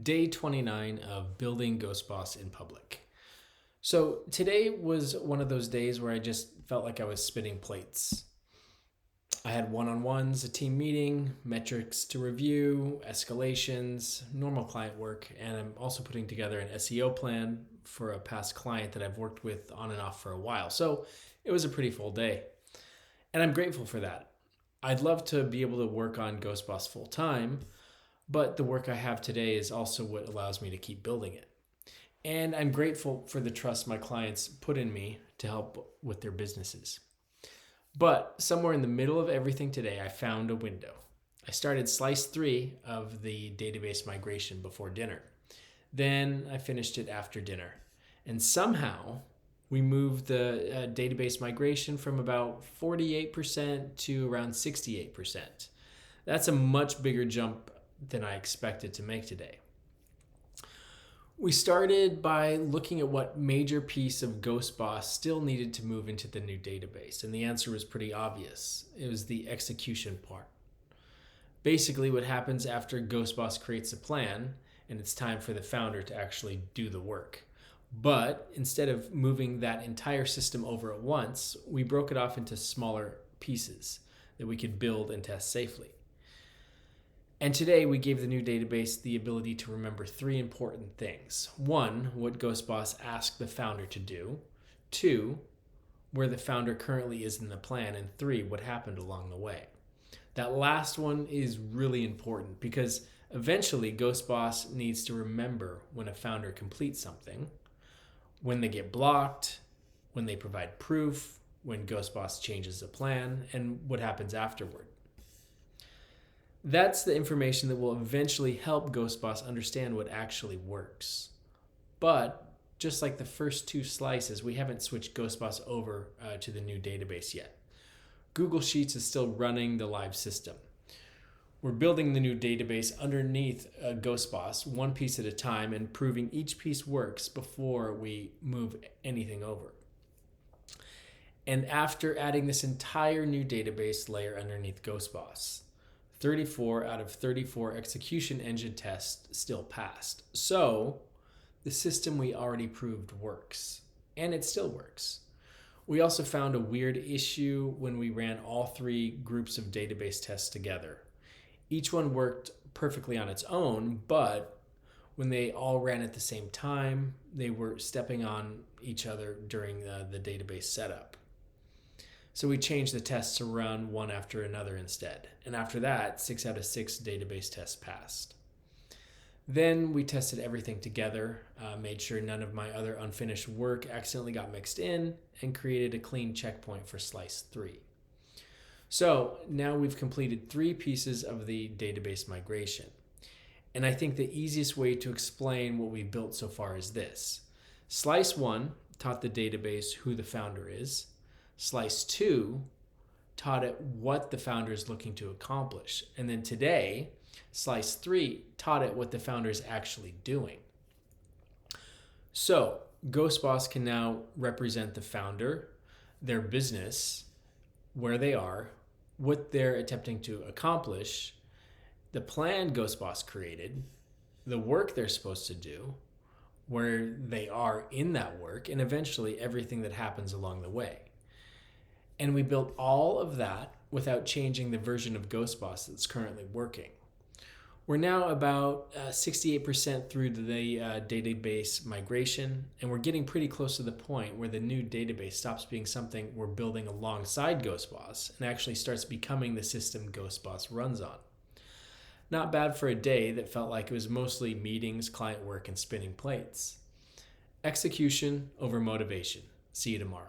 Day 29 of building GhostBoss in public. So today was one of those days where I just felt like I was spinning plates. I had one-on-ones, a team meeting, metrics to review, escalations, normal client work, and I'm also putting together an SEO plan for a past client that I've worked with on and off for a while. So it was a pretty full day. And I'm grateful for that. I'd love to be able to work on GhostBoss full time, but the work I have today is also what allows me to keep building it. And I'm grateful for the trust my clients put in me to help with their businesses. But somewhere in the middle of everything today, I found a window. I started slice 3 of the database migration before dinner. Then I finished it after dinner. And somehow we moved the database migration from about 48% to around 68%. That's a much bigger jump than I expected to make today. We started by looking at what major piece of GhostBoss still needed to move into the new database, and the answer was pretty obvious. It was the execution part. Basically, what happens after GhostBoss creates a plan, and it's time for the founder to actually do the work. But instead of moving that entire system over at once, we broke it off into smaller pieces that we could build and test safely. And today we gave the new database the ability to remember 3 important things. 1, what GhostBoss asked the founder to do. 2, where the founder currently is in the plan. And 3, what happened along the way. That last one is really important because eventually GhostBoss needs to remember when a founder completes something, when they get blocked, when they provide proof, when GhostBoss changes the plan, and what happens afterward. That's the information that will eventually help GhostBoss understand what actually works. But just like the first 2 slices, we haven't switched GhostBoss over to the new database yet. Google Sheets is still running the live system. We're building the new database underneath GhostBoss, one piece at a time, and proving each piece works before we move anything over. And after adding this entire new database layer underneath GhostBoss, 34 out of 34 execution engine tests still passed. So the system we already proved works, and it still works. We also found a weird issue when we ran all 3 groups of database tests together. Each one worked perfectly on its own, but when they all ran at the same time, they were stepping on each other during the database setup. So we changed the tests to run one after another instead. And after that, 6 out of 6 database tests passed. Then we tested everything together, made sure none of my other unfinished work accidentally got mixed in, and created a clean checkpoint for slice 3. So now we've completed 3 pieces of the database migration. And I think the easiest way to explain what we've built so far is this. Slice 1 taught the database who the founder is. Slice 2 taught it what the founder is looking to accomplish. And then today, Slice 3 taught it what the founder is actually doing. So GhostBoss can now represent the founder, their business, where they are, what they're attempting to accomplish, the plan GhostBoss created, the work they're supposed to do, where they are in that work, and eventually everything that happens along the way. And we built all of that without changing the version of GhostBoss that's currently working. We're now about 68% through the database migration, and we're getting pretty close to the point where the new database stops being something we're building alongside GhostBoss and actually starts becoming the system GhostBoss runs on. Not bad for a day that felt like it was mostly meetings, client work, and spinning plates. Execution over motivation. See you tomorrow.